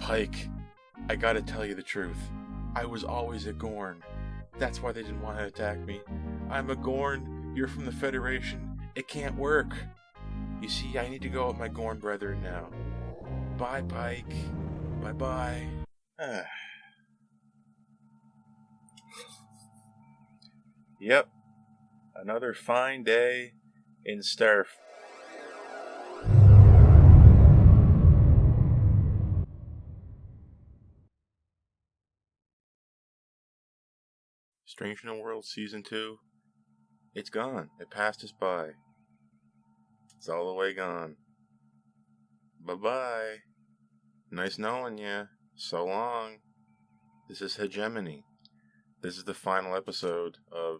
Pike, I gotta tell you the truth. I was always a Gorn. That's why they didn't want to attack me. I'm a Gorn. You're from the Federation. It can't work. You see, I need to go with my Gorn brethren now. Bye, Pike. Bye-bye. Yep. Another fine day in Starf. Strange New World Season 2. It's gone. It passed us by. It's all the way gone. Bye-bye. Nice knowing ya. So long. This is Hegemony. This is the final episode of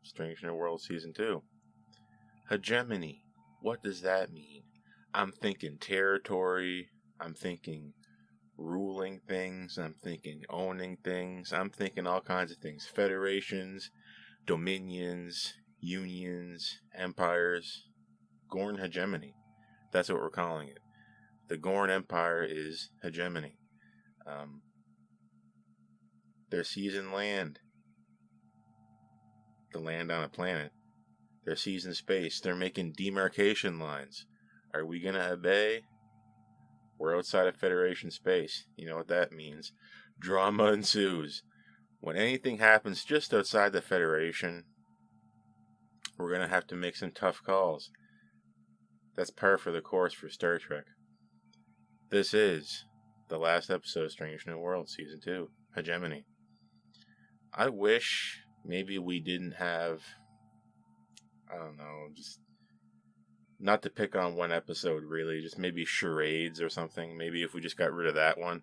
Strange New World Season 2. Hegemony. What does that mean? I'm thinking territory. I'm thinking ruling things. I'm thinking owning things. I'm thinking all kinds of things. Federations, dominions, unions, empires. Gorn hegemony. That's what we're calling it. The Gorn Empire is hegemony. Their seas in land. The land on a planet. Their seas in space. They're making demarcation lines. Are we going to obey? We're outside of Federation space. You know what that means. Drama ensues. When anything happens just outside the Federation, we're going to have to make some tough calls. That's par for the course for Star Trek. This is the last episode of Strange New World Season 2, Hegemony. I wish maybe we didn't have, I don't know, just not to pick on one episode really, just maybe charades or something. Maybe if we just got rid of that one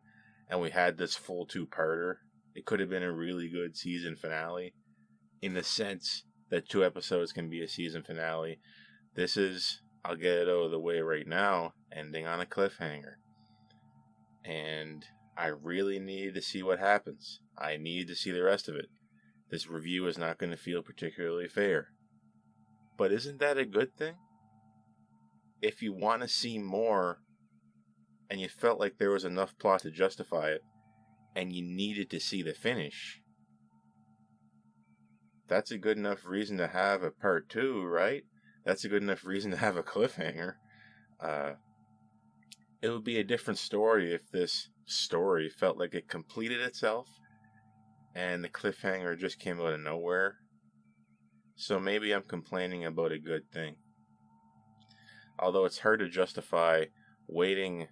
and we had this full two-parter, it could have been a really good season finale in the sense that 2 episodes can be a season finale. This is, I'll get it out of the way right now, ending on a cliffhanger. And I really need to see what happens. I need to see the rest of it. This review is not going to feel particularly fair. But isn't that a good thing? If you want to see more, and you felt like there was enough plot to justify it, and you needed to see the finish, that's a good enough reason to have a part 2, right? That's a good enough reason to have a cliffhanger. It would be a different story if this story felt like it completed itself and the cliffhanger just came out of nowhere. So maybe I'm complaining about a good thing. Although it's hard to justify waiting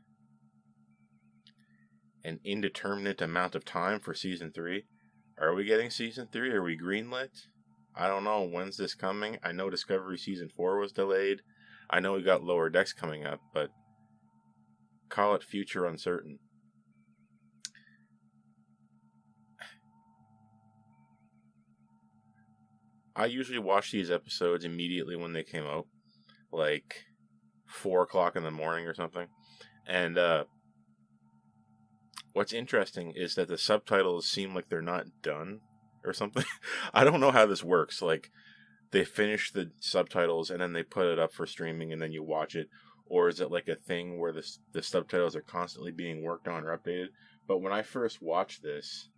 an indeterminate amount of time for Season 3. Are we getting Season 3? Are we greenlit? I don't know. When's this coming? I know Discovery Season 4 was delayed. I know we got Lower Decks coming up, but call it future uncertain. I usually watch these episodes immediately when they came out, like 4 o'clock in the morning or something. And what's interesting is that the subtitles seem like they're not done or something. I don't know how this works. Like, they finish the subtitles and then they put it up for streaming and then you watch it. Or is it like a thing where the subtitles are constantly being worked on or updated? But when I first watched this,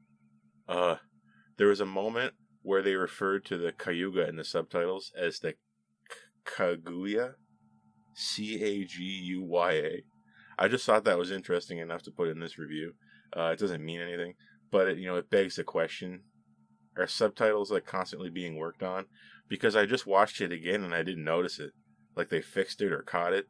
there was a moment where they referred to the Cayuga in the subtitles as the Kaguya. Caguya. I just thought that was interesting enough to put in this review. It doesn't mean anything, but it begs the question: are subtitles like constantly being worked on? Because I just watched it again and I didn't notice it. Like they fixed it or caught it.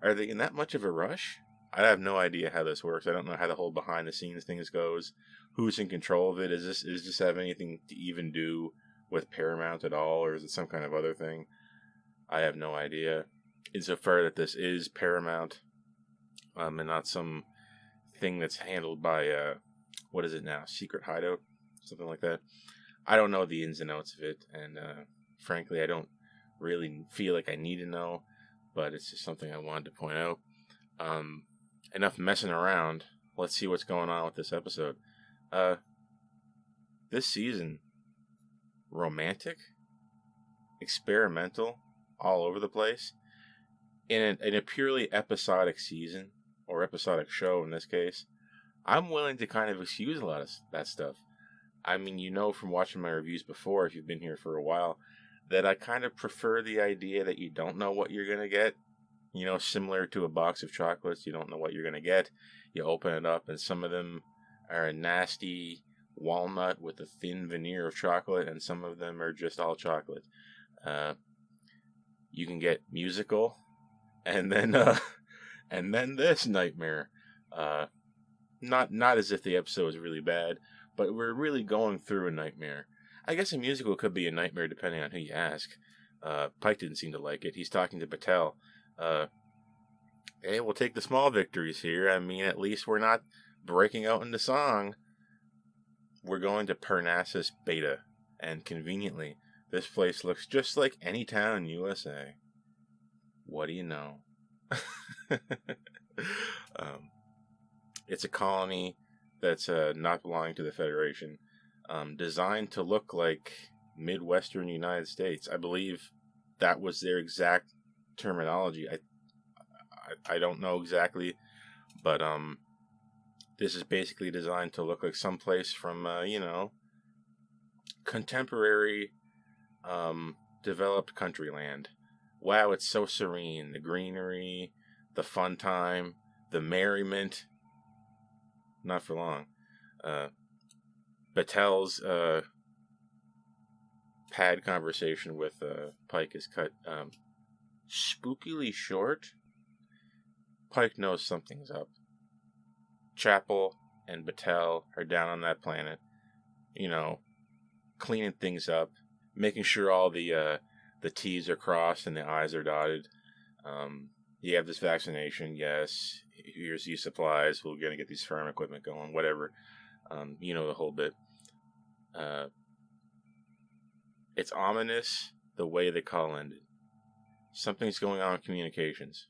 Are they in that much of a rush? I have no idea how this works. I don't know how the whole behind the scenes things goes. Who's in control of it? Does this have anything to even do with Paramount at all, or is it some kind of other thing? I have no idea. Insofar that this is Paramount, and not some thing that's handled by what is it now? Secret Hideout, something like that. I don't know the ins and outs of it, and frankly, I don't really feel like I need to know. But it's just something I wanted to point out. Enough messing around. Let's see what's going on with this episode. This season, romantic, experimental, all over the place. In a purely episodic season, or episodic show in this case, I'm willing to kind of excuse a lot of that stuff. I mean, you know from watching my reviews before, if you've been here for a while, that I kind of prefer the idea that you don't know what you're going to get. You know, similar to a box of chocolates, you don't know what you're going to get. You open it up, and some of them are a nasty walnut with a thin veneer of chocolate, and some of them are just all chocolate. You can get musical, and then and then this nightmare. Not as if the episode was really bad, but we're really going through a nightmare. I guess a musical could be a nightmare depending on who you ask. Pike didn't seem to like it. He's talking to Patel. Hey, we'll take the small victories here. I mean, at least we're not breaking out into song. We're going to Parnassus Beta, and conveniently, this place looks just like any town in USA. What do you know? It's a colony that's not belonging to the Federation, designed to look like Midwestern United States. I believe that was their exact terminology. I don't know exactly, but this is basically designed to look like someplace from contemporary developed country land. Wow, it's so serene. The greenery, the fun time, the merriment. Not for long. Batel's pad conversation with Pike is cut spookily short. Pike knows something's up. Chapel and Batel are down on that planet, cleaning things up, making sure all the T's are crossed and the I's are dotted. You have this vaccination, yes. Here's these supplies. We're going to get these farm equipment going, whatever. The whole bit. It's ominous the way the call ended. Something's going on with communications.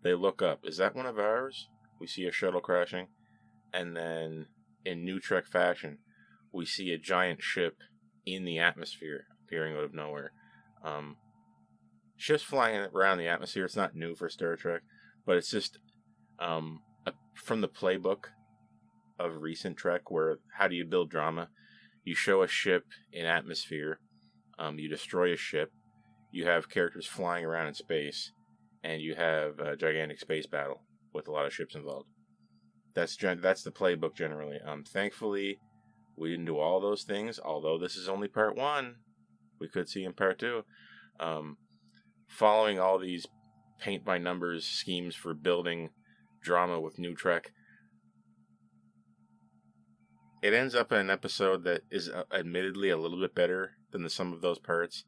They look up. Is that one of ours? We see a shuttle crashing. And then, in New Trek fashion, we see a giant ship in the atmosphere appearing out of nowhere. Ships flying around the atmosphere. It's not new for Star Trek, but it's just from the playbook of recent Trek, where how do you build drama? You show a ship in atmosphere, you destroy a ship, you have characters flying around in space, and you have a gigantic space battle with a lot of ships involved. That's the playbook generally. Thankfully, we didn't do all those things, although this is only part 1. We could see in part 2. Following all these paint-by-numbers schemes for building drama with New Trek, it ends up in an episode that is admittedly a little bit better than the sum of those parts.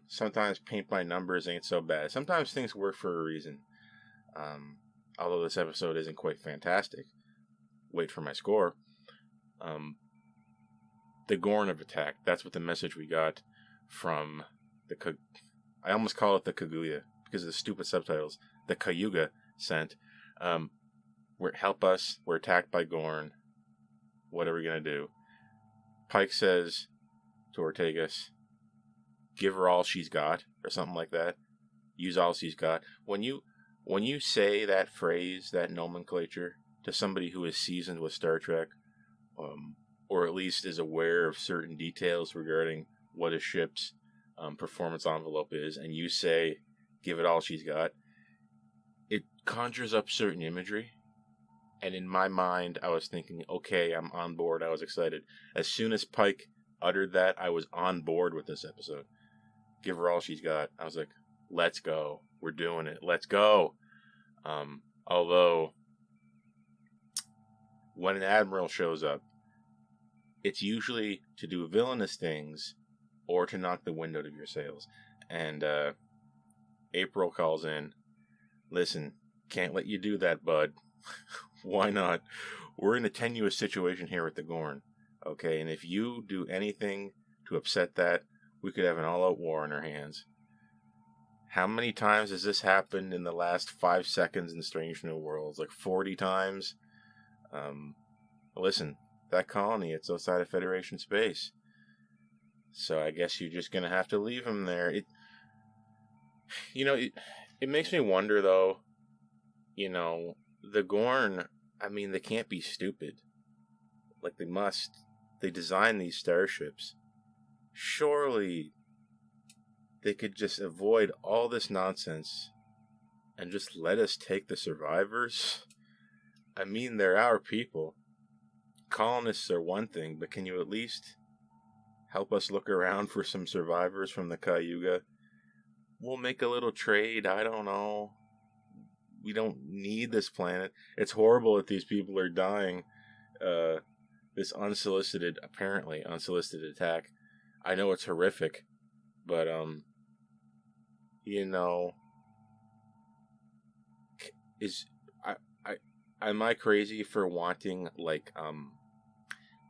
Sometimes paint-by-numbers ain't so bad. Sometimes things work for a reason. Although this episode isn't quite fantastic. Wait for my score. The Gorn have attacked. That's what the message we got from the... I almost call it the Kaguya because of the stupid subtitles. The Cayuga sent. Help us. We're attacked by Gorn. What are we going to do? Pike says to Ortegas, give her all she's got, or something like that. Use all she's got. When you say that phrase, that nomenclature, to somebody who is seasoned with Star Trek, or at least is aware of certain details regarding what a ship's performance envelope is, and you say, give it all she's got, it conjures up certain imagery. And in my mind, I was thinking, okay, I'm on board. I was excited. As soon as Pike uttered that, I was on board with this episode. Give her all she's got. I was like, let's go. We're doing it. Let's go. Although, when an admiral shows up, it's usually to do villainous things or to knock the wind out of your sails. And April calls in, listen, can't let you do that, bud. Why not? We're in a tenuous situation here with the Gorn, okay? And if you do anything to upset that, we could have an all-out war in our hands. How many times has this happened in the last 5 seconds in Strange New Worlds? Like 40 times? Listen, that colony, it's outside of Federation space. So I guess you're just going to have to leave him there. It makes me wonder, though, the Gorn, I mean, they can't be stupid. Like, they must. They design these starships. Surely they could just avoid all this nonsense and just let us take the survivors. I mean, they're our people. Colonists are one thing, but can you at least help us look around for some survivors from the Cayuga? We'll make a little trade, I don't know. We don't need this planet. It's horrible that these people are dying. This apparently unsolicited attack. I know it's horrific, but, am I crazy for wanting, like,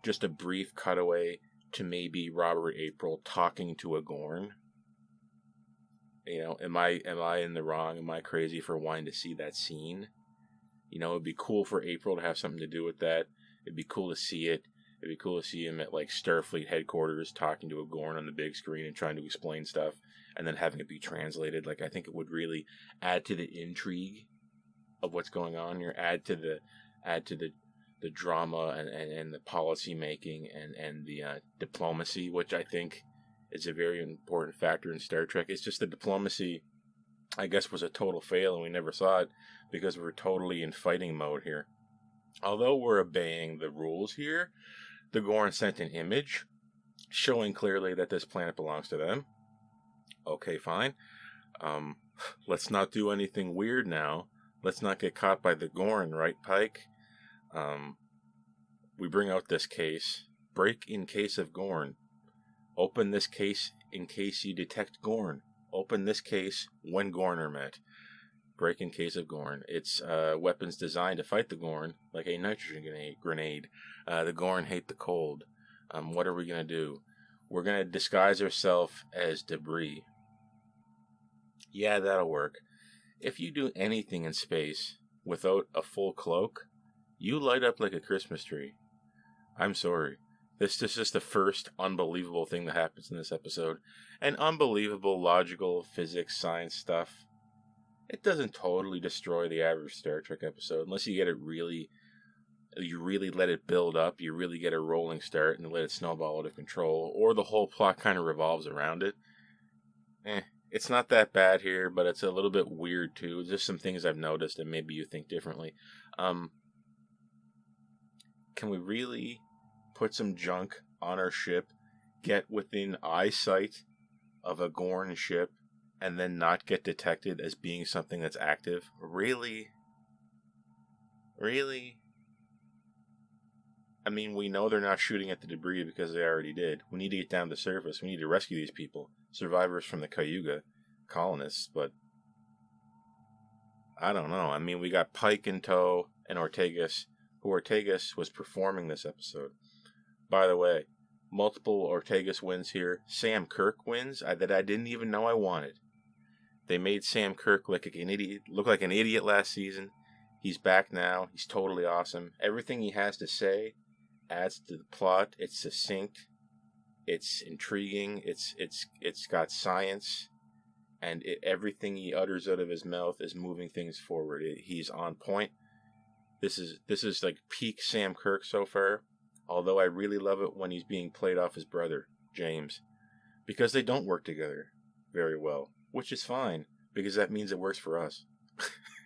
just a brief cutaway to maybe Robert April talking to a Gorn? Am I in the wrong? Am I crazy for wanting to see that scene? It'd be cool for April to have something to do with that. It'd be cool to see it. It'd be cool to see him at, like, Starfleet headquarters talking to a Gorn on the big screen and trying to explain stuff, and then having it be translated. Like, I think it would really add to the intrigue of what's going on here. Add to the drama and the policy making and the diplomacy, which I think is a very important factor in Star Trek. It's just the diplomacy, I guess, was a total fail, and we never saw it because we're totally in fighting mode here. Although we're obeying the rules here, the Gorn sent an image showing clearly that this planet belongs to them. Okay, fine. Let's not do anything weird now. Let's not get caught by the Gorn, right, Pike? We bring out this case. Break in case of Gorn. Open this case in case you detect Gorn. Open this case when Gorn are met. Break in case of Gorn. It's weapons designed to fight the Gorn, like a nitrogen grenade. The Gorn hate the cold. What are we going to do? We're going to disguise ourselves as debris. Yeah, that'll work. If you do anything in space without a full cloak, you light up like a Christmas tree. I'm sorry. This is just the first unbelievable thing that happens in this episode. And unbelievable logical physics, science stuff. It doesn't totally destroy the average Star Trek episode unless you get it you really let it build up, you really get a rolling start and let it snowball out of control, or the whole plot kind of revolves around it. It's not that bad here, but it's a little bit weird too. There's just some things I've noticed and maybe you think differently. Can we really put some junk on our ship, get within eyesight of a Gorn ship, and then not get detected as being something that's active? Really? Really? I mean, we know they're not shooting at the debris because they already did. We need to get down to the surface. We need to rescue these people. Survivors from the Cayuga colonists, but I don't know. I mean, we got Pike in tow and Ortegas, who Ortegas was performing this episode. By the way, multiple Ortegas wins here. Sam Kirk wins that I didn't even know I wanted. They made Sam Kirk look like an idiot last season. He's back now. He's totally awesome. Everything he has to say adds to the plot. It's succinct. It's intriguing. It's got science, and everything he utters out of his mouth is moving things forward. He's on point. This is like peak Sam Kirk so far. Although I really love it when he's being played off his brother, James, because they don't work together very well, which is fine because that means it works for us.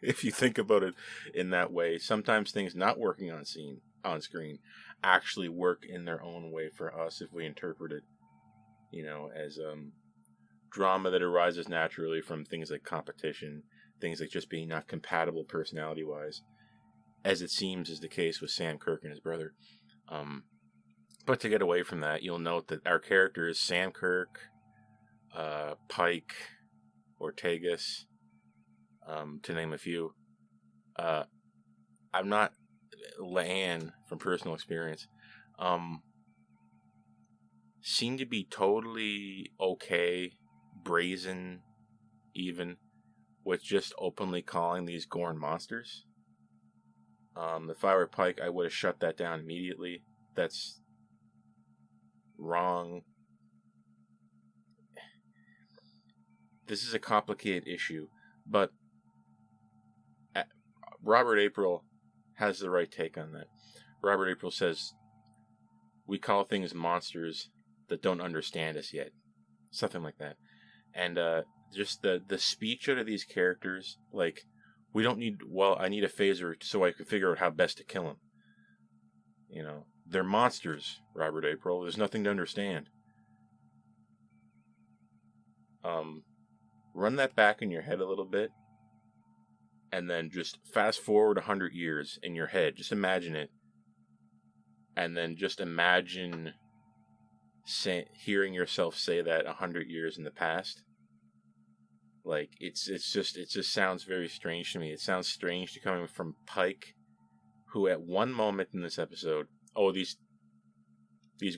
If you think about it in that way, sometimes things not working on screen actually work in their own way for us if we interpret it, as drama that arises naturally from things like competition, things like just being not compatible personality-wise, as it seems is the case with Sam Kirk and his brother. But to get away from that, you'll note that our characters, Sam Kirk, Pike, Ortegas, to name a few, I'm not Lan from personal experience, seem to be totally okay, brazen, even, with just openly calling these Gorn monsters. If I were Pike, I would have shut that down immediately. That's wrong. This is a complicated issue, but Robert April has the right take on that. Robert April says, we call things monsters that don't understand us yet. Something like that. And just the speech out of these characters, like, we don't need, well, I need a phaser so I can figure out how best to kill him. You know, they're monsters, Robert April. There's nothing to understand. Run that back in your head a little bit, and then just fast forward 100 years in your head. Just imagine it. And then just imagine hearing yourself say that 100 years in the past. Like, it just sounds very strange to me. It sounds strange to coming from Pike, who at one moment in this episode, these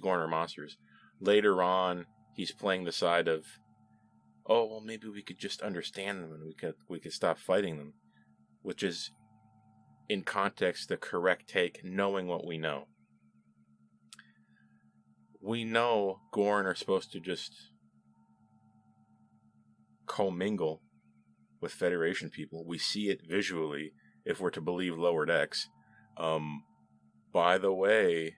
Gorn are monsters. Later on, he's playing the side of, well, maybe we could just understand them and we could stop fighting them, which is, in context, the correct take, knowing what we know. We know Gorn are supposed to just commingle with Federation people. We see it visually, if we're to believe Lower Decks. By the way,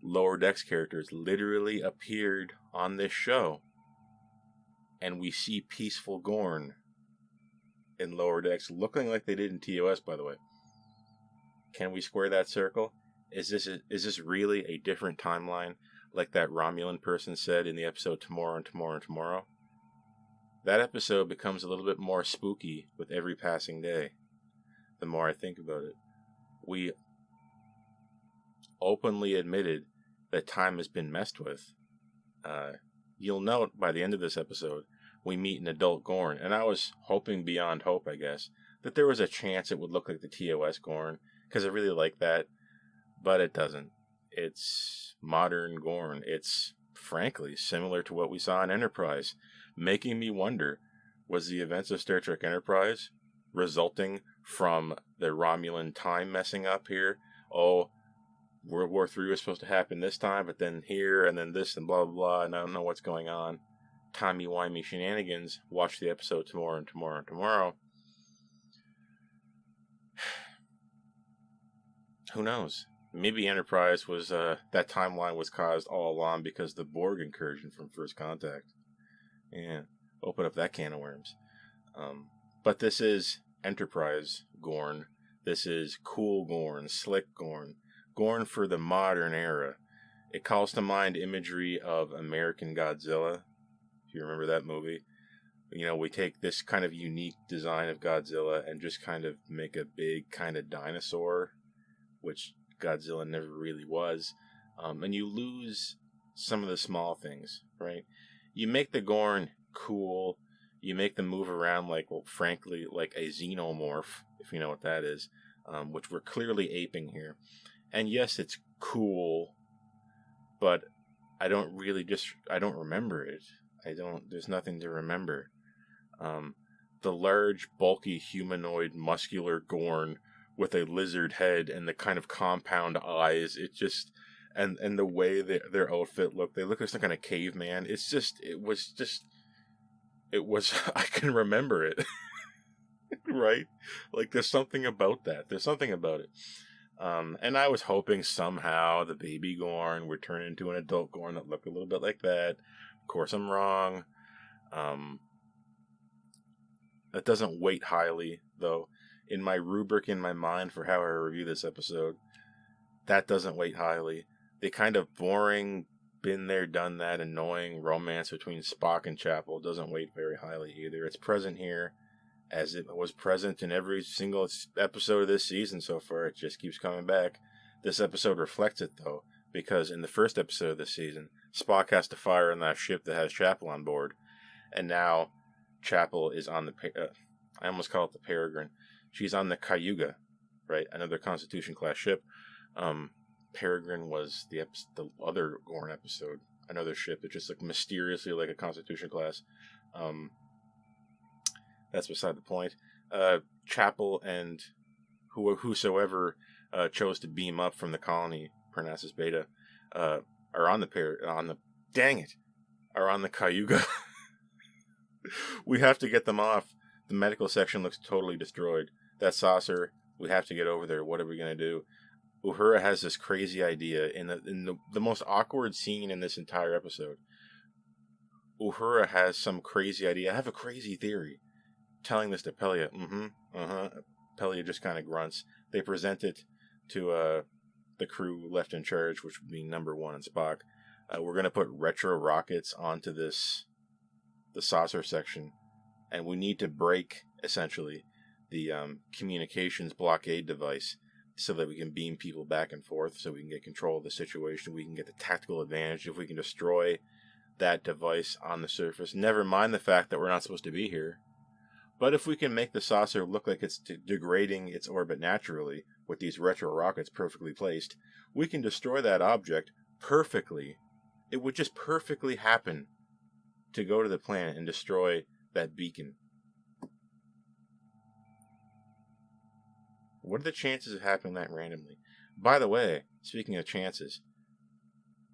Lower Decks characters literally appeared on this show. And we see peaceful Gorn in Lower Decks, looking like they did in TOS, by the way. Can we square that circle? Is this really a different timeline, like that Romulan person said in the episode Tomorrow and Tomorrow and Tomorrow? That episode becomes a little bit more spooky with every passing day, the more I think about it. We openly admitted that time has been messed with. You'll note by the end of this episode, we meet an adult Gorn, and I was hoping beyond hope, I guess, that there was a chance it would look like the TOS Gorn, because I really like that, but it doesn't. It's modern Gorn. It's, frankly, similar to what we saw in Enterprise, making me wonder, was the events of Star Trek Enterprise resulting from the Romulan time messing up here? Oh, World War III was supposed to happen this time, but then here, and then this, and blah, blah, blah, and I don't know what's going on. Timey-wimey shenanigans. Watch the episode Tomorrow and Tomorrow and Tomorrow. Who knows? Maybe Enterprise was, that timeline was caused all along because the Borg incursion from First Contact. Yeah, open up that can of worms. But this is Enterprise Gorn. This is cool Gorn, slick Gorn. Gorn for the modern era. It calls to mind imagery of American Godzilla, if you remember that movie. You know, we take this kind of unique design of Godzilla and just kind of make a big kind of dinosaur, which Godzilla never really was. And you lose some of the small things, right? You make the Gorn cool. You make them move around like, well, frankly, like a xenomorph, if you know what that is, which we're clearly aping here. And yes, it's cool, but I don't remember it. There's nothing to remember. The large, bulky, humanoid, muscular Gorn with a lizard head and the kind of compound eyes, it just, and the way their outfit looked, they look like some kind of caveman. I can remember it. Right? Like, there's something about that. There's something about it. And I was hoping somehow the baby Gorn would turn into an adult Gorn that looked a little bit like that. Of course, I'm wrong. That doesn't weight highly, though. In my rubric in my mind for how I review this episode, that doesn't weight highly. The kind of boring, been there, done that, annoying romance between Spock and Chapel doesn't weight very highly either. It's present here, as it was present in every single episode of this season so far. It just keeps coming back. This episode reflects it, though, because in the first episode of this season, Spock has to fire on that ship that has Chapel on board, and now Chapel is on the, I almost call it the Peregrine. She's on the Cayuga, right? Another Constitution-class ship. Peregrine was the other Gorn episode. Another ship that just looked mysteriously like a Constitution-class. That's beside the point. Chapel and whosoever chose to beam up from the colony, Parnassus Beta, are on the Cayuga. We have to get them off. The medical section looks totally destroyed. That saucer We have to get over there. What are we going to do? Uhura has this crazy idea in the most awkward scene in this entire episode. Uhura has some crazy idea. I have a crazy theory. Telling this to Pelia. Pelia just kind of grunts. They present it to the crew left in charge, which would be number 1 and Spock. We're going to put retro rockets onto the saucer section, and we need to break, essentially, the communications blockade device so that we can beam people back and forth, so we can get control of the situation. We can get the tactical advantage if we can destroy that device on the surface. Never mind the fact that we're not supposed to be here. But if we can make the saucer look like it's degrading its orbit naturally, with these retro rockets perfectly placed, we can destroy that object perfectly. It would just perfectly happen to go to the planet and destroy that beacon. What are the chances of happening that randomly? By the way, speaking of chances,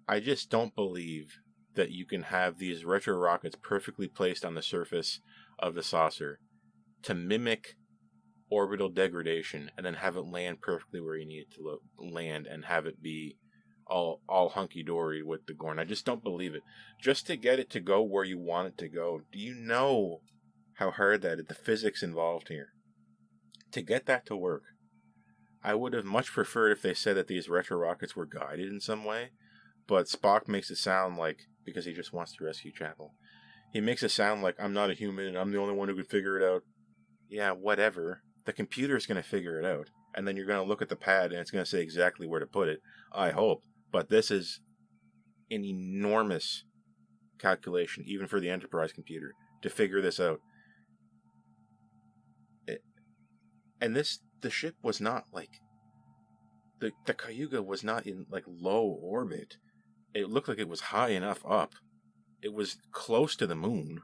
I just don't believe that you can have these retro rockets perfectly placed on the surface of the saucer to mimic orbital degradation and then have it land perfectly where you need it to land and have it be all hunky-dory with the Gorn. I just don't believe it. Just to get it to go where you want it to go, do you know how hard that is? The physics involved here. To get that to work, I would have much preferred if they said that these retro rockets were guided in some way, but Spock makes it sound like, because he just wants to rescue Chapel, he makes it sound like I'm not a human and I'm the only one who can figure it out. Yeah, whatever. The computer's going to figure it out. And then you're going to look at the pad and it's going to say exactly where to put it. I hope. But this is an enormous calculation, even for the Enterprise computer, to figure this out. The ship was not like... The Cayuga was not in like low orbit. It looked like it was high enough up. It was close to the moon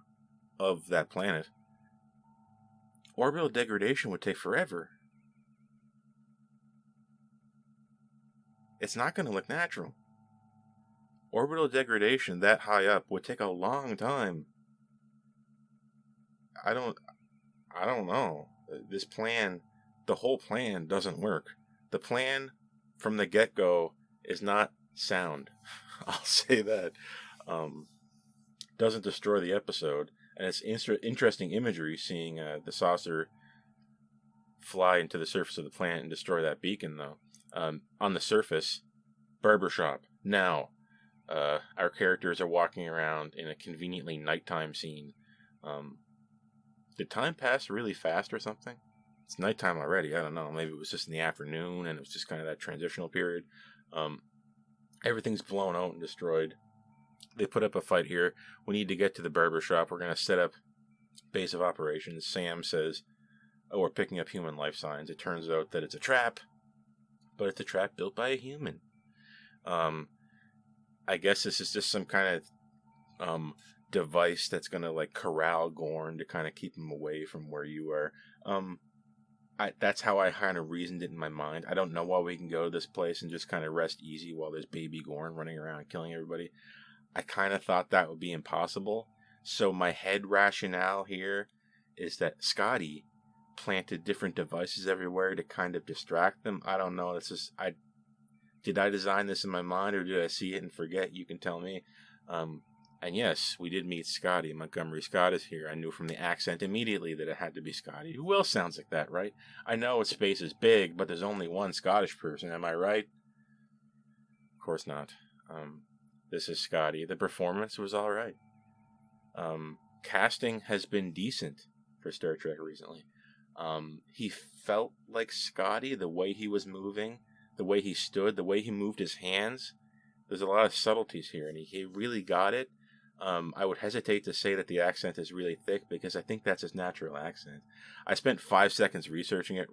of that planet. Orbital degradation would take forever. It's not going to look natural. Orbital degradation that high up would take a long time. I don't know. This plan, the whole plan doesn't work. The plan from the get-go is not sound. I'll say that. Doesn't destroy the episode. And it's interesting imagery seeing the saucer fly into the surface of the planet and destroy that beacon, though. On the surface, barbershop. Now, our characters are walking around in a conveniently nighttime scene. Did time pass really fast or something? It's nighttime already. I don't know. Maybe it was just in the afternoon and it was just kind of that transitional period. Everything's blown out and destroyed. They put up a fight here. We need to get to the barbershop. We're going to set up base of operations. Sam says, oh, we're picking up human life signs. It turns out that it's a trap, but it's a trap built by a human. I guess this is just some kind of device that's going to like corral Gorn to kind of keep him away from where you are. That's how I kind of reasoned it in my mind. I don't know why we can go to this place and just kind of rest easy while there's baby Gorn running around and killing everybody. I kind of thought that would be impossible. So my head rationale here is that Scotty planted different devices everywhere to kind of distract them. I don't know. Did I design this in my mind or did I see it and forget? You can tell me. And yes, we did meet Scotty. Montgomery Scott is here. I knew from the accent immediately that it had to be Scotty. Who else sounds like that, right? I know space is big, but there's only one Scottish person. Am I right? Of course not. This is Scotty. The performance was all right. Casting has been decent for Star Trek recently. He felt like Scotty, the way he was moving, the way he stood, the way he moved his hands. There's a lot of subtleties here, and he really got it. I would hesitate to say that the accent is really thick because I think that's his natural accent. I spent 5 seconds researching it,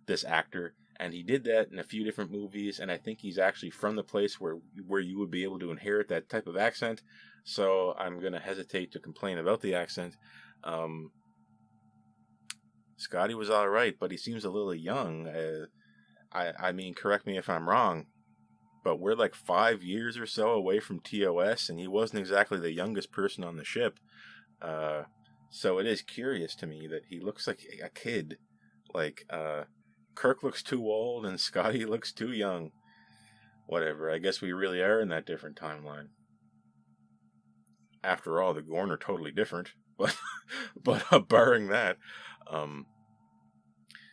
this actor, and he did that in a few different movies, and I think he's actually from the place where you would be able to inherit that type of accent, so I'm going to hesitate to complain about the accent. Scotty was alright, but he seems a little young. I mean, correct me if I'm wrong, but we're like 5 years or so away from TOS, and he wasn't exactly the youngest person on the ship. So it is curious to me that he looks like a kid. Like, Kirk looks too old and Scotty looks too young. Whatever, I guess we really are in that different timeline. After all, the Gorn are totally different. But barring that,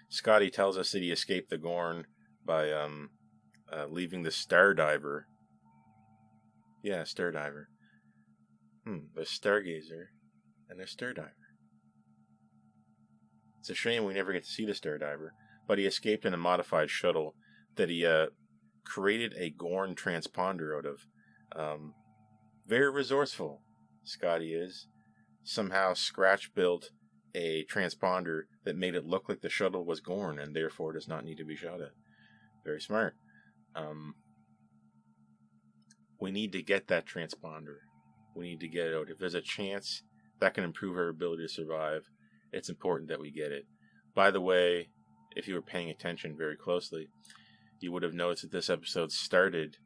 Scotty tells us that he escaped the Gorn by leaving the Stardiver. Yeah, Stardiver. The Stargazer and the Stardiver. It's a shame we never get to see the Stardiver, but he escaped in a modified shuttle that he created a Gorn transponder out of. Very resourceful, Scotty is. Somehow Scratch built a transponder that made it look like the shuttle was Gorn and therefore does not need to be shot at. Very smart. We need to get that transponder. We need to get it out. If there's a chance that can improve our ability to survive, it's important that we get it. By the way, if you were paying attention very closely, you would have noticed that this episode started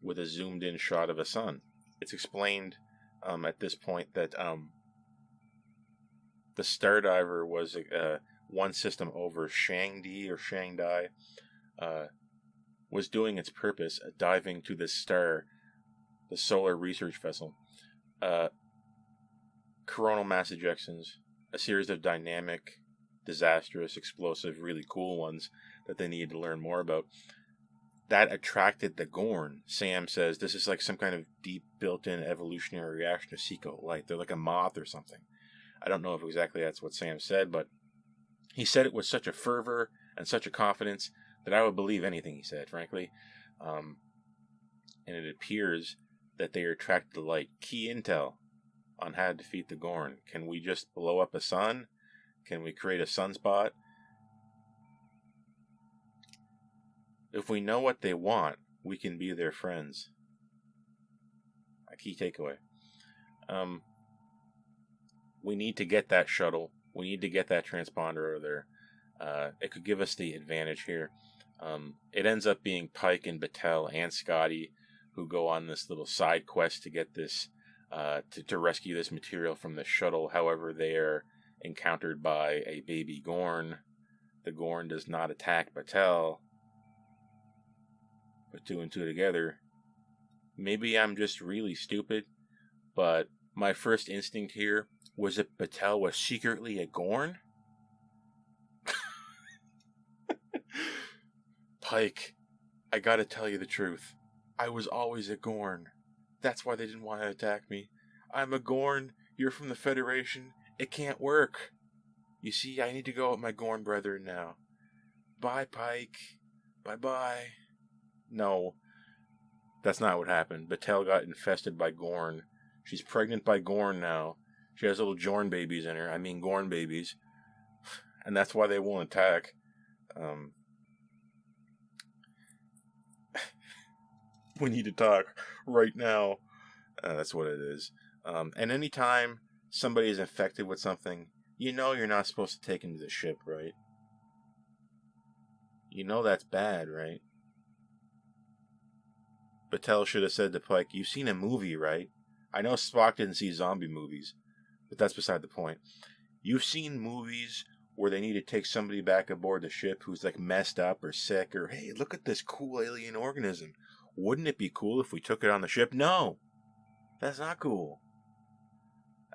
with a zoomed in shot of a sun. It's explained at this point that the Stardiver was one system over Shangdi or Shangdai, was doing its purpose, diving to this star, the solar research vessel. Coronal mass ejections, a series of dynamic, disastrous, explosive, really cool ones that they needed to learn more about. That attracted the Gorn. Sam says this is like some kind of deep built-in evolutionary reaction to seek out light. They're like a moth or something. I don't know if exactly that's what Sam said, but he said it with such a fervor and such a confidence that I would believe anything he said, frankly. And it appears that they are attracted to light. Key intel on how to defeat the Gorn. Can we just blow up a sun? Can we create a sunspot? If we know what they want, we can be their friends. A key takeaway. We need to get that shuttle. We need to get that transponder over there. It could give us the advantage here. It ends up being Pike and Battelle and Scotty who go on this little side quest to get this, to rescue this material from the shuttle. However, they are encountered by a baby Gorn. The Gorn does not attack Battelle. Put two and two together. Maybe I'm just really stupid, but my first instinct here was that Battelle was secretly a Gorn. Pike, I gotta tell you the truth. I was always a Gorn. That's why they didn't want to attack me. I'm a Gorn. You're from the Federation. It can't work. You see, I need to go with my Gorn brethren now. Bye, Pike. Bye-bye. No, that's not what happened. Battelle got infested by Gorn. She's pregnant by Gorn now. She has little Jorn babies in her. I mean Gorn babies. And that's why they won't attack. We need to talk right now. That's what it is. And anytime somebody is infected with something, you know you're not supposed to take them to the ship, right? You know that's bad, right? Battelle should have said to Pike, you've seen a movie, right? I know Spock didn't see zombie movies, but that's beside the point. You've seen movies where they need to take somebody back aboard the ship who's like messed up or sick, or hey, look at this cool alien organism. Wouldn't it be cool if we took it on the ship? No, that's not cool.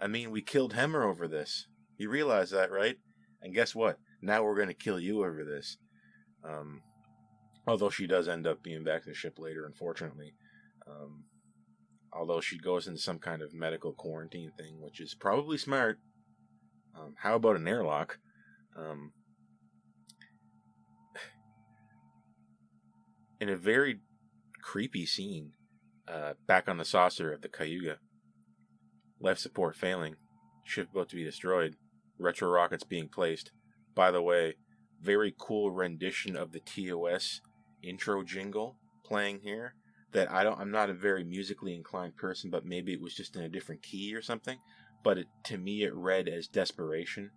I mean, we killed Hemmer over this. You realize that, right? And guess what? Now we're going to kill you over this. Although she does end up being back to the ship later, unfortunately. Although she goes into some kind of medical quarantine thing, which is probably smart. How about an airlock? In a very creepy scene, back on the saucer of the Cayuga. Life support failing. Ship about to be destroyed. Retro rockets being placed. By the way, very cool rendition of the TOS intro jingle playing here. That I'm not a very musically inclined person, but maybe it was just in a different key or something. But to me, it read as desperation.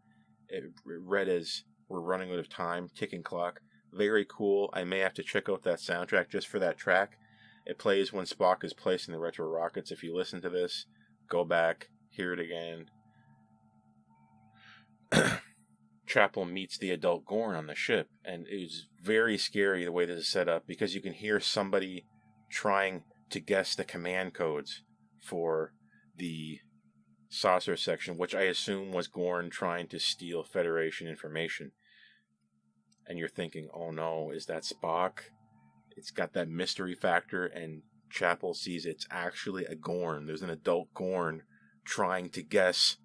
It read as we're running out of time, ticking clock. Very cool. I may have to check out that soundtrack just for that track. It plays when Spock is placing the retro rockets. If you listen to this, go back, hear it again. Chapel meets the adult Gorn on the ship, and it was very scary the way this is set up, because you can hear somebody trying to guess the command codes for the saucer section, which I assume was Gorn trying to steal Federation information. And you're thinking, oh no, is that Spock? It's got that mystery factor, and Chapel sees it's actually a Gorn. There's an adult Gorn trying to guess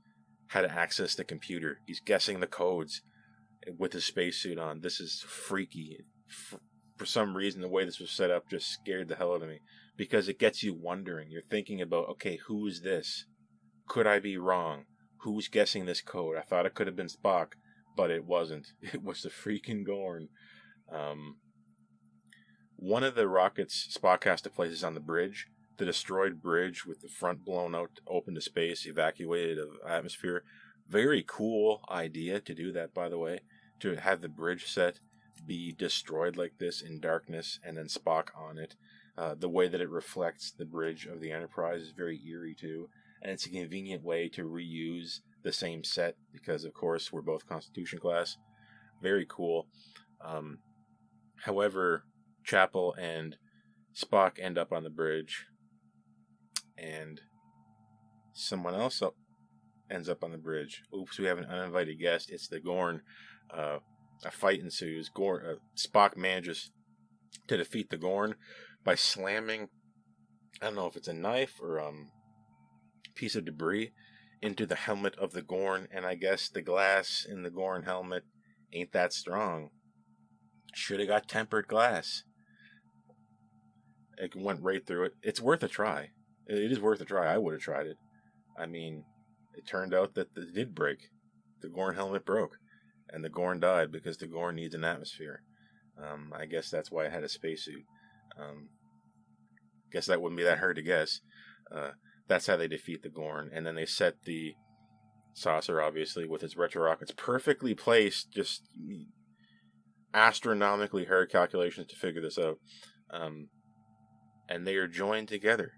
how to access the computer. He's guessing the codes with his spacesuit on. This is freaky. For some reason, the way this was set up just scared the hell out of me, because it gets you wondering. You're thinking about, okay, who is this? Could I be wrong? Who's guessing this code? I thought it could have been Spock, but it wasn't. It was the freaking Gorn. One of the rockets Spock has to place is on the bridge. The destroyed bridge with the front blown out open to space, evacuated of atmosphere. Very cool idea to do that, by the way. To have the bridge set be destroyed like this in darkness, and then Spock on it. The way that it reflects the bridge of the Enterprise is very eerie too. And it's a convenient way to reuse the same set, because of course we're both Constitution class. Very cool. However, Chapel and Spock end up on the bridge, and someone else ends up on the bridge. Oops, we have an uninvited guest. It's the Gorn. A fight ensues. Spock manages to defeat the Gorn by slamming, I don't know if it's a knife or piece of debris, into the helmet of the Gorn, and I guess the glass in the Gorn helmet ain't that strong. Should have got tempered glass. It went right through it. It's worth a try. It is worth a try. I would have tried it. I mean, it turned out that it did break. The Gorn helmet broke, and the Gorn died because the Gorn needs an atmosphere. I guess that's why it had a spacesuit. Guess that wouldn't be that hard to guess. That's how they defeat the Gorn, and then they set the saucer, obviously, with its retro rockets perfectly placed. Just astronomically hard calculations to figure this out. And they are joined together.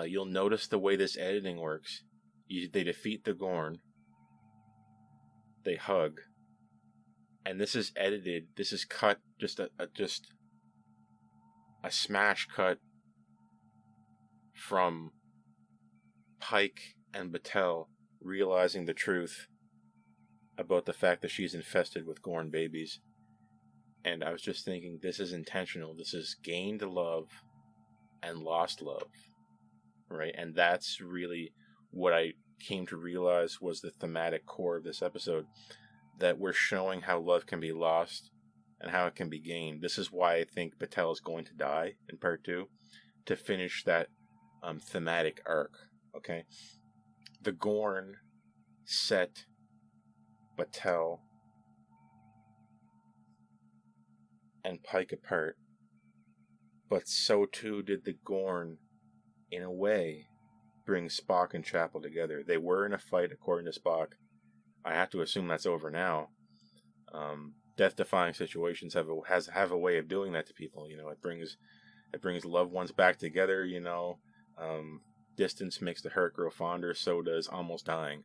You'll notice the way this editing works. They defeat the Gorn. They hug. And this is edited. This is cut. Just a smash cut from Pike and Battelle realizing the truth about the fact that she's infested with Gorn babies. And I was just thinking, this is intentional. This is gained love and lost love, right? And that's really what I came to realize was the thematic core of this episode, that we're showing how love can be lost and how it can be gained. This is why I think Battelle is going to die in part 2, to finish that thematic arc, okay? The Gorn set Battelle and Pike apart, but so too did the Gorn, in a way, bring Spock and Chapel together. They were in a fight, according to Spock. I have to assume that's over now. Death-defying situations have a way of doing that to people. You know, it brings loved ones back together. You know, distance makes the heart grow fonder. So does almost dying.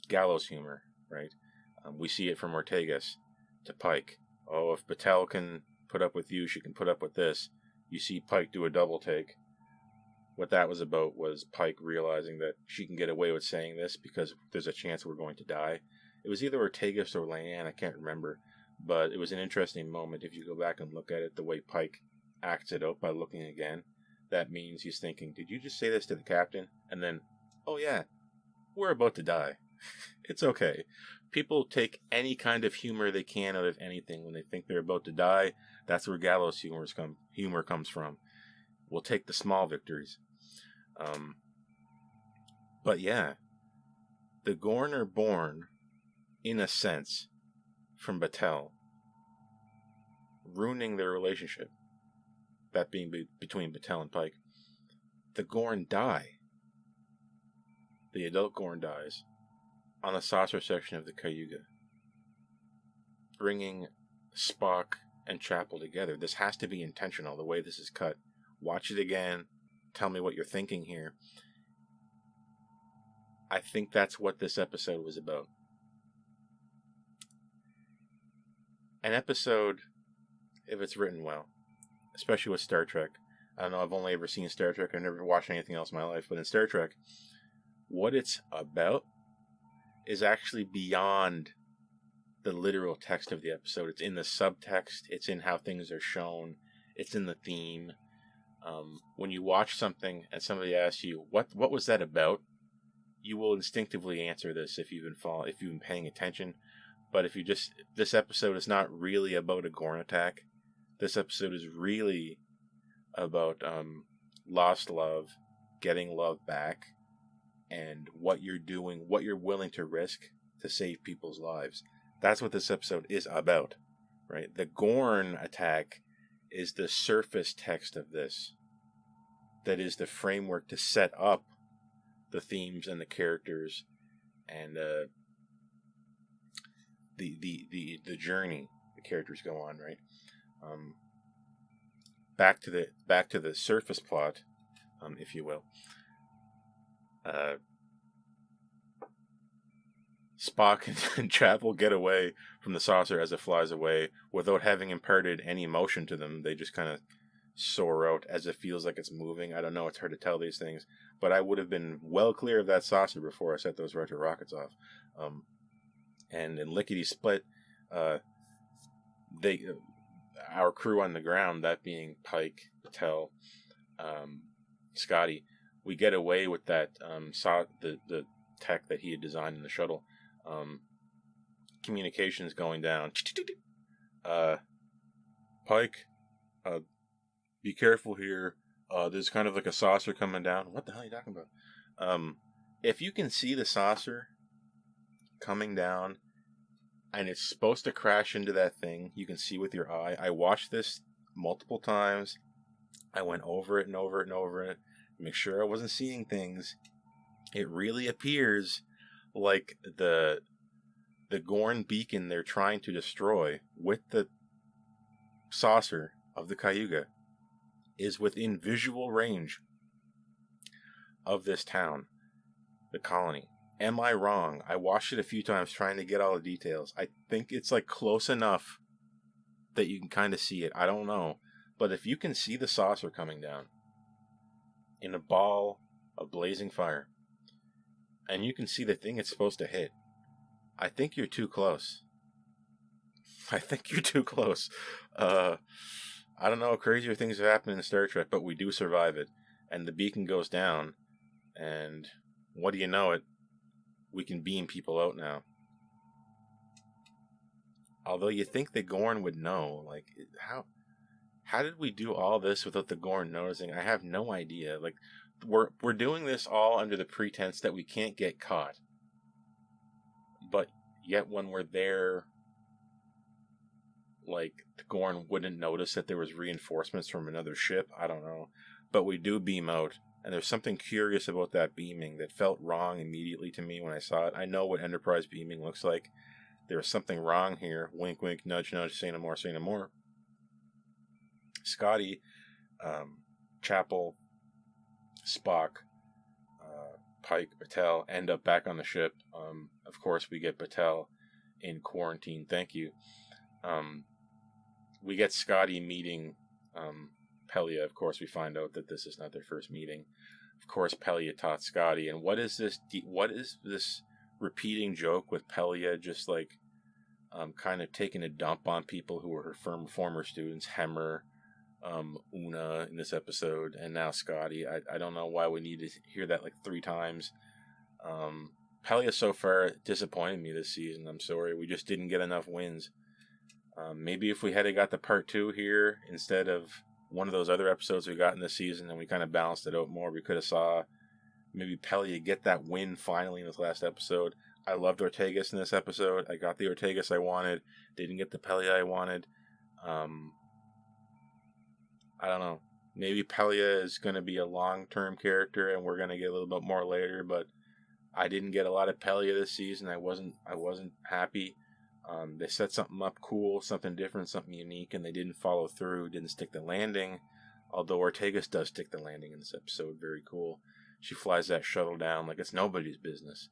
Gallows humor, right? We see it from Ortegas to Pike. Oh, if Battelle can put up with you, she can put up with this. You see Pike do a double take. What that was about was Pike realizing that she can get away with saying this because there's a chance we're going to die. It was either Ortegas or Leanne, I can't remember. But it was an interesting moment. If you go back and look at it, the way Pike acts it out by looking again, that means he's thinking, did you just say this to the captain? And then, oh yeah, we're about to die. It's okay. People take any kind of humor they can out of anything when they think they're about to die. That's where gallows humor comes from. We'll take the small victories. But yeah, the Gorn are born, in a sense, from Battelle, ruining their relationship. That being between Battelle and Pike. The Gorn die. The adult Gorn dies on the saucer section of the Cayuga, bringing Spock and Chapel together. This has to be intentional, the way this is cut. Watch it again. Tell me what you're thinking here. I think that's what this episode was about. an episode, if it's written well, especially with Star Trek. I don't know, I've only ever seen Star Trek. I've never watched anything else in my life. But in Star Trek, what it's about is actually beyond the literal text of the episode. It's in the subtext. It's in how things are shown. It's in the theme. When you watch something and somebody asks you, what was that about? You will instinctively answer this if you've been paying attention. But if you just, this episode is not really about a Gorn attack. This episode is really about lost love, getting love back, and what you're doing, what you're willing to risk to save people's lives. That's what this episode is about, right? The Gorn attack is the surface text of this. That is the framework to set up the themes and the characters and the journey the characters go on, right? Back to the surface plot, if you will. Spock and Chapel get away from the saucer as it flies away without having imparted any motion to them. They just kind of soar out as it feels like it's moving. I don't know, it's hard to tell these things, but I would have been well clear of that saucer before I set those retro rockets off. And in lickety split, our crew on the ground, that being Pike, Patel, Scotty, we get away with that the tech that he had designed in the shuttle. Communications going down. Pike, be careful here. There's kind of like a saucer coming down. What the hell are you talking about? If you can see the saucer coming down and it's supposed to crash into that thing, you can see with your eye. I watched this multiple times. I went over it and over it and over it to make sure I wasn't seeing things. It really appears like the Gorn beacon they're trying to destroy with the saucer of the Cayuga is within visual range of this town, the colony. Am I wrong? I watched it a few times trying to get all the details. I think it's like close enough that you can kind of see it. I don't know. But if you can see the saucer coming down in a ball of blazing fire, and you can see the thing it's supposed to hit, I think you're too close. I think you're too close. I don't know, crazier things have happened in Star Trek, but we do survive it. And the beacon goes down, and what do you know it? We can beam people out now. Although you think the Gorn would know, like, how did we do all this without the Gorn noticing? I have no idea. Like, we're doing this all under the pretense that we can't get caught. But yet when we're there, like, the Gorn wouldn't notice that there was reinforcements from another ship. I don't know. But we do beam out. And there's something curious about that beaming that felt wrong immediately to me when I saw it. I know what Enterprise beaming looks like. There's something wrong here. Wink, wink, nudge, nudge, say no more, say no more. Scotty, Chapel, Spock, Pike, Patel end up back on the ship. Of course, we get Patel in quarantine. Thank you. We get Scotty meeting Pelia. Of course, we find out that this is not their first meeting. Of course, Pelia taught Scotty. And what is this repeating joke with Pelia just like kind of taking a dump on people who were her former students? Hemmer, Una in this episode, and now Scotty. I don't know why we need to hear that like 3 times. Pelia so far disappointed me this season. I'm sorry. We just didn't get enough wins. Maybe if we had got the part 2 here instead of one of those other episodes we got in this season and we kind of balanced it out more, we could have saw maybe Pelia get that win finally in this last episode. I loved Ortegas in this episode. I got the Ortegas I wanted. Didn't get the Pelia I wanted. I don't know. Maybe Pelia is going to be a long-term character and we're going to get a little bit more later, but I didn't get a lot of Pelia this season. I wasn't happy. They set something up cool, something different, something unique, and they didn't follow through, didn't stick the landing. Although Ortegas does stick the landing in this episode, very cool. She flies that shuttle down like it's nobody's business.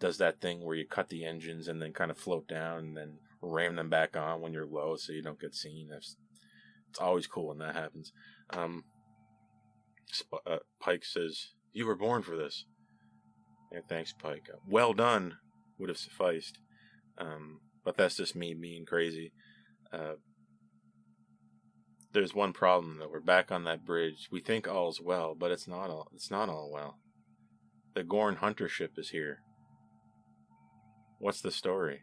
Does that thing where you cut the engines and then kind of float down and then ram them back on when you're low so you don't get seen. It's always cool when that happens. Pike says, "You were born for this." And thanks, Pike. Well done would have sufficed. But that's just me being crazy. There's one problem though. We're back on that bridge. We think all's well, but it's not all well. The Gorn hunter ship is here. What's the story?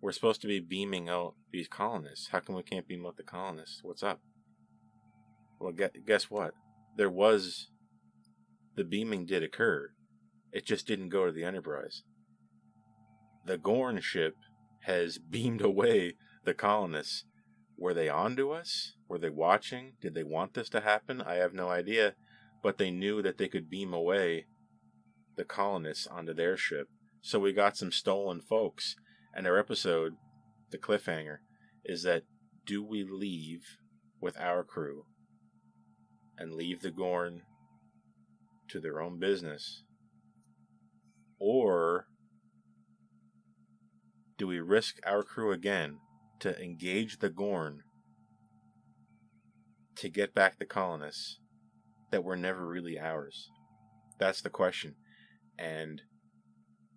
We're supposed to be beaming out these colonists. How come we can't beam out the colonists? What's up? Well, guess what? The beaming did occur. It just didn't go to the Enterprise. The Gorn ship has beamed away the colonists. Were they onto us? Were they watching? Did they want this to happen? I have no idea. But they knew that they could beam away the colonists onto their ship. So we got some stolen folks. And our episode, the cliffhanger, is that do we leave with our crew and leave the Gorn to their own business? Or do we risk our crew again to engage the Gorn to get back the colonists that were never really ours? That's the question. And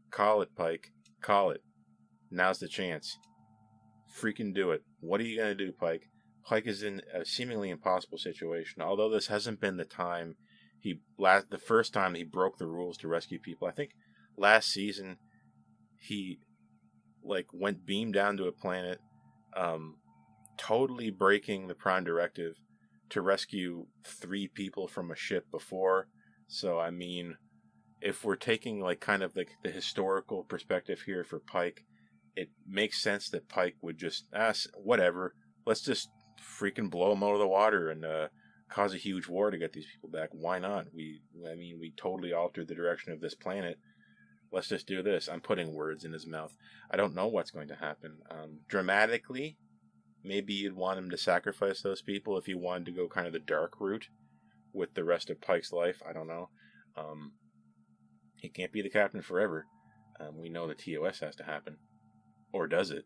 call it, Pike. Call it. Now's the chance. Freaking do it. What are you going to do, Pike? Pike is in a seemingly impossible situation. Although this hasn't been the first time he broke the rules to rescue people. I think last season he went beam down to a planet, totally breaking the Prime Directive to rescue 3 people from a ship before. So I mean, if we're taking kind of the historical perspective here for Pike, it makes sense that Pike would just whatever. Let's just freaking blow them out of the water and cause a huge war to get these people back. Why not? We totally altered the direction of this planet. Let's just do this. I'm putting words in his mouth. I don't know what's going to happen. Dramatically, maybe you'd want him to sacrifice those people if you wanted to go kind of the dark route with the rest of Pike's life. I don't know. He can't be the captain forever. We know the TOS has to happen. Or does it?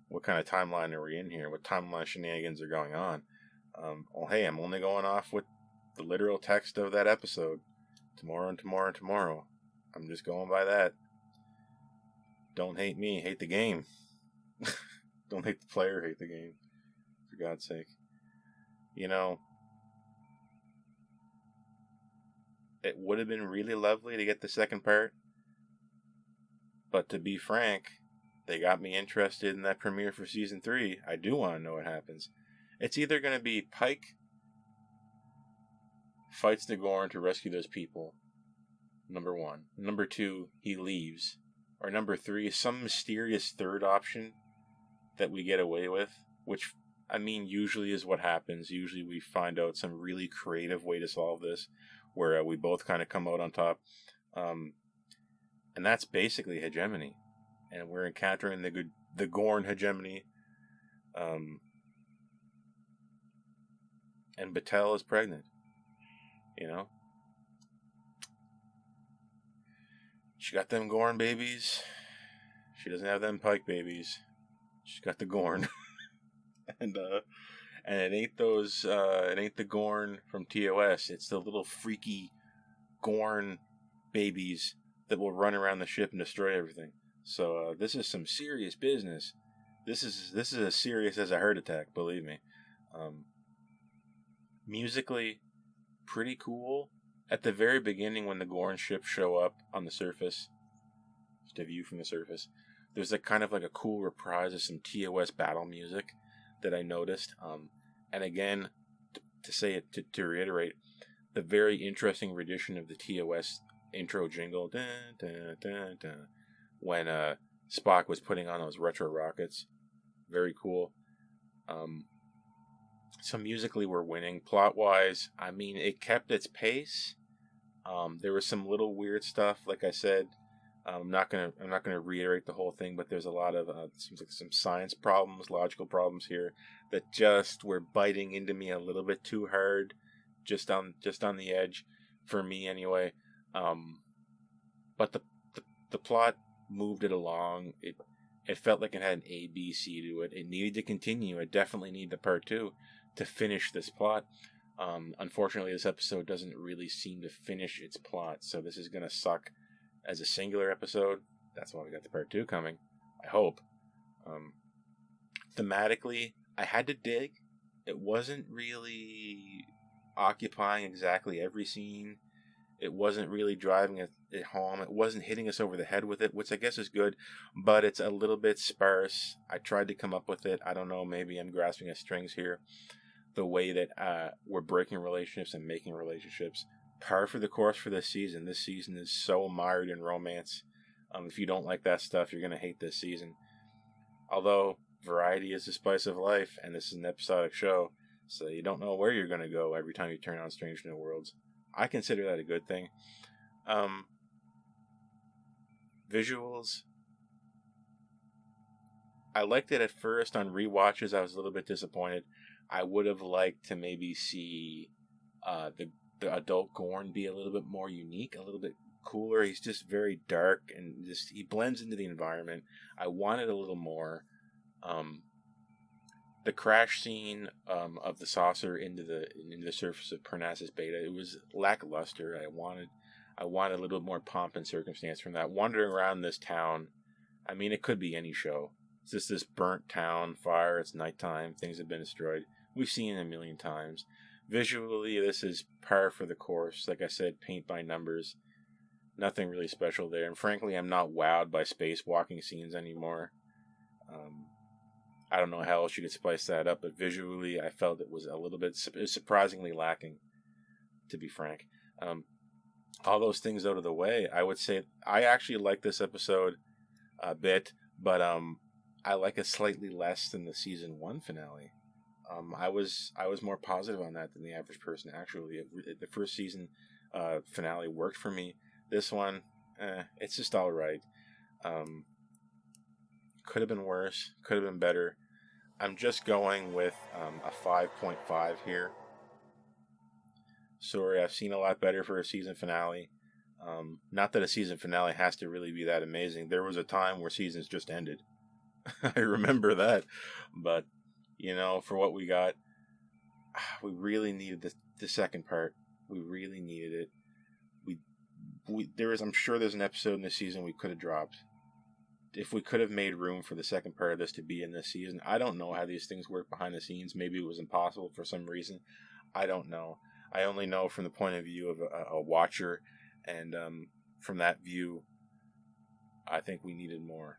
What kind of timeline are we in here? What timeline shenanigans are going on? Well, hey, I'm only going off with the literal text of that episode. Tomorrow and tomorrow and tomorrow. I'm just going by that. Don't hate me, hate the game. Don't hate the player, hate the game. For God's sake. You know, it would have been really lovely to get the second part. But to be frank, they got me interested in that premiere for Season 3. I do want to know what happens. It's either going to be Pike fights the Gorn to rescue those people. Number 1. Number 2, he leaves. Or number 3, some mysterious third option that we get away with. Which, I mean, usually is what happens. Usually we find out some really creative way to solve this. Where we both kind of come out on top. And that's basically hegemony. And we're encountering the Gorn hegemony. And Battelle is pregnant. You know? She got them Gorn babies. She doesn't have them Pike babies. She's got the Gorn. And it ain't the Gorn from TOS. It's the little freaky Gorn babies that will run around the ship and destroy everything. So this is some serious business. This is as serious as a heart attack, believe me. Musically, pretty cool. At the very beginning, when the Gorn ships show up on the surface, just a view from the surface, there's kind of a cool reprise of some TOS battle music that I noticed. And again, to reiterate, the very interesting rendition of the TOS intro jingle, dun, dun, dun, dun, when Spock was putting on those retro rockets. Very cool. So musically we're winning. Plot-wise, I mean, it kept its pace. There was some little weird stuff, like I said. I'm not gonna reiterate the whole thing, but there's a lot of seems like some science problems, logical problems here that just were biting into me a little bit too hard, just on the edge, for me anyway. But the plot moved it along. It felt like it had an A, B, C to it. It needed to continue. It definitely needed a part 2 to finish this plot. Unfortunately, this episode doesn't really seem to finish its plot, so this is going to suck as a singular episode. That's why we got the part 2 coming, I hope. Thematically, I had to dig. It wasn't really occupying exactly every scene. It wasn't really driving it home. It wasn't hitting us over the head with it, which I guess is good, but it's a little bit sparse. I tried to come up with it. I don't know, maybe I'm grasping at strings here. The way that we're breaking relationships and making relationships. Par for the course for this season. This season is so mired in romance. If you don't like that stuff, you're going to hate this season. Although, variety is the spice of life, and this is an episodic show, so you don't know where you're going to go every time you turn on Strange New Worlds. I consider that a good thing. Visuals. I liked it at first. On rewatches, I was a little bit disappointed. I would have liked to maybe see the adult Gorn be a little bit more unique, a little bit cooler. He's just very dark and he blends into the environment. I wanted a little more. The crash scene of the saucer into the surface of Parnassus Beta, it was lackluster. I wanted a little bit more pomp and circumstance from that. Wandering around this town, I mean, it could be any show. It's just this burnt town, fire, it's nighttime, things have been destroyed. We've seen it a million times. Visually, this is par for the course. Like I said, paint by numbers. Nothing really special there. And frankly, I'm not wowed by spacewalking scenes anymore. I don't know how else you could spice that up, but visually, I felt it was a little bit surprisingly lacking, to be frank. All those things out of the way, I would say I actually like this episode a bit, but I like it slightly less than the season 1 finale. I was more positive on that than the average person. Actually, the first season finale worked for me. This one, it's just all right. Could have been worse. Could have been better. I'm just going with a 5.5 here. Sorry, I've seen a lot better for a season finale. Not that a season finale has to really be that amazing. There was a time where seasons just ended. I remember that. But, for what we got, we really needed the second part. We really needed it. I'm sure there's an episode in this season we could have dropped. If we could have made room for the second part of this to be in this season. I don't know how these things work behind the scenes. Maybe it was impossible for some reason. I don't know. I only know from the point of view of a watcher, and from that view, I think we needed more.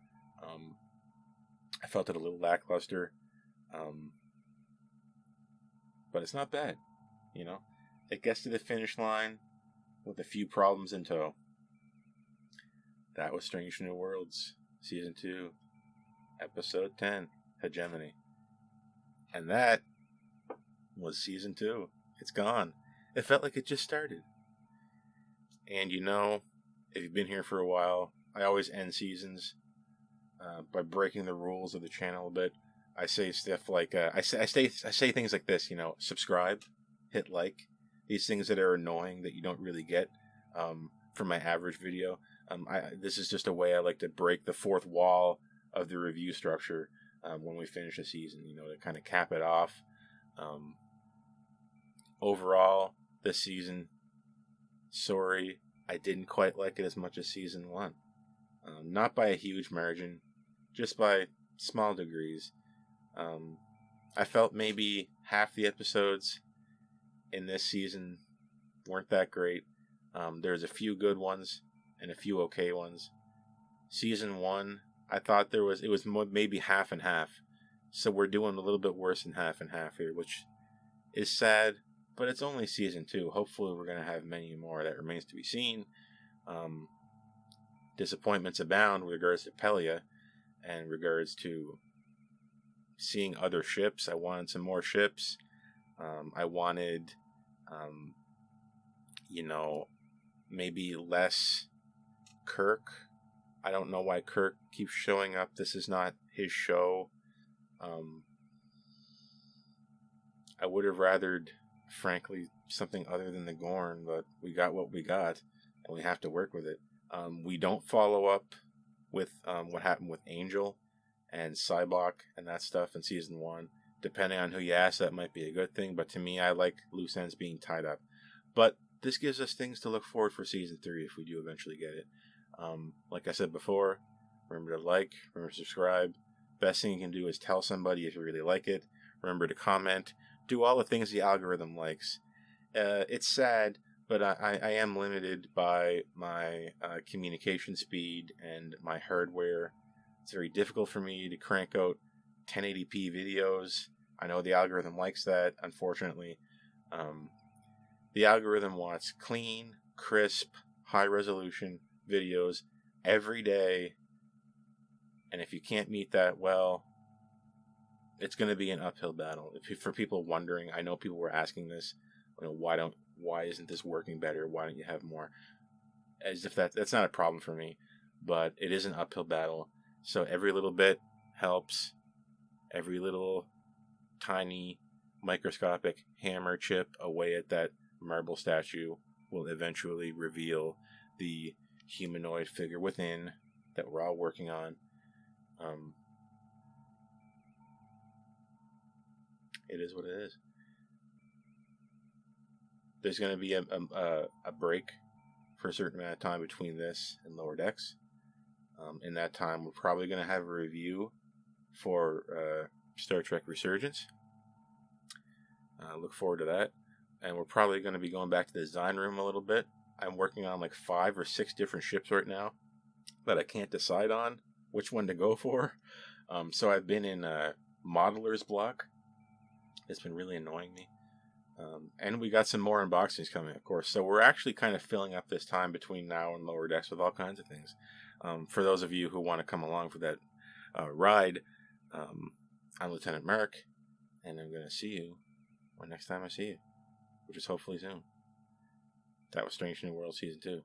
I felt it a little lackluster, but it's not bad. It gets to the finish line with a few problems in tow. That was Strange New Worlds, Season 2, Episode 10, Hegemony. And that was Season 2. It's gone. It felt like it just started. And if you've been here for a while, I always end seasons by breaking the rules of the channel a bit. I say stuff like, I say things like this, subscribe, hit like, these things that are annoying that you don't really get from my average video. This is just a way I like to break the fourth wall of the review structure when we finish a season, to kind of cap it off. Overall, this season, sorry, I didn't quite like it as much as season 1. Not by a huge margin, just by small degrees. I felt maybe half the episodes in this season weren't that great. There's a few good ones and a few okay ones. Season 1, I thought it was maybe half and half. So we're doing a little bit worse than half and half here, which is sad, but it's only season 2. Hopefully we're going to have many more. That remains to be seen. Disappointments abound with regards to Pelia and regards to seeing other ships. I wanted some more ships. I wanted, maybe less Kirk. I don't know why Kirk keeps showing up. This is not his show. I would have rathered, frankly, something other than the Gorn, but we got what we got, and we have to work with it. We don't follow up with what happened with Angel. and Cybok and that stuff in season 1. Depending on who you ask, that might be a good thing, but to me, I like loose ends being tied up. But this gives us things to look forward for season 3 if we do eventually get it. Like I said before, remember to like, remember to subscribe. Best thing you can do is tell somebody if you really like it. Remember to comment. Do all the things the algorithm likes. It's sad, but I am limited by my communication speed and my hardware. It's very difficult for me to crank out 1080p videos. I know the algorithm likes that, unfortunately. The algorithm wants clean, crisp, high-resolution videos every day. And if you can't meet that, well, it's going to be an uphill battle. For people wondering, I know people were asking this, why isn't this working better? Why don't you have more? As if that's not a problem for me, but it is an uphill battle. So every little bit helps. Every little tiny microscopic hammer chip away at that marble statue will eventually reveal the humanoid figure within that we're all working on. It is what it is. There's going to be a break for a certain amount of time between this and Lower Decks. In that time, we're probably going to have a review for Star Trek Resurgence. Look forward to that. And we're probably going to be going back to the design room a little bit. I'm working on like 5 or 6 different ships right now that I can't decide on which one to go for. So I've been in modeler's block. It's been really annoying me. And we got some more unboxings coming, of course. So we're actually kind of filling up this time between now and Lower Decks with all kinds of things. For those of you who want to come along for that ride, I'm Lieutenant Merrick, and I'm going to see you next time I see you, which is hopefully soon. That was Strange New World Season 2.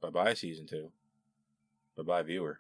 Bye-bye, Season 2. Bye-bye, viewer.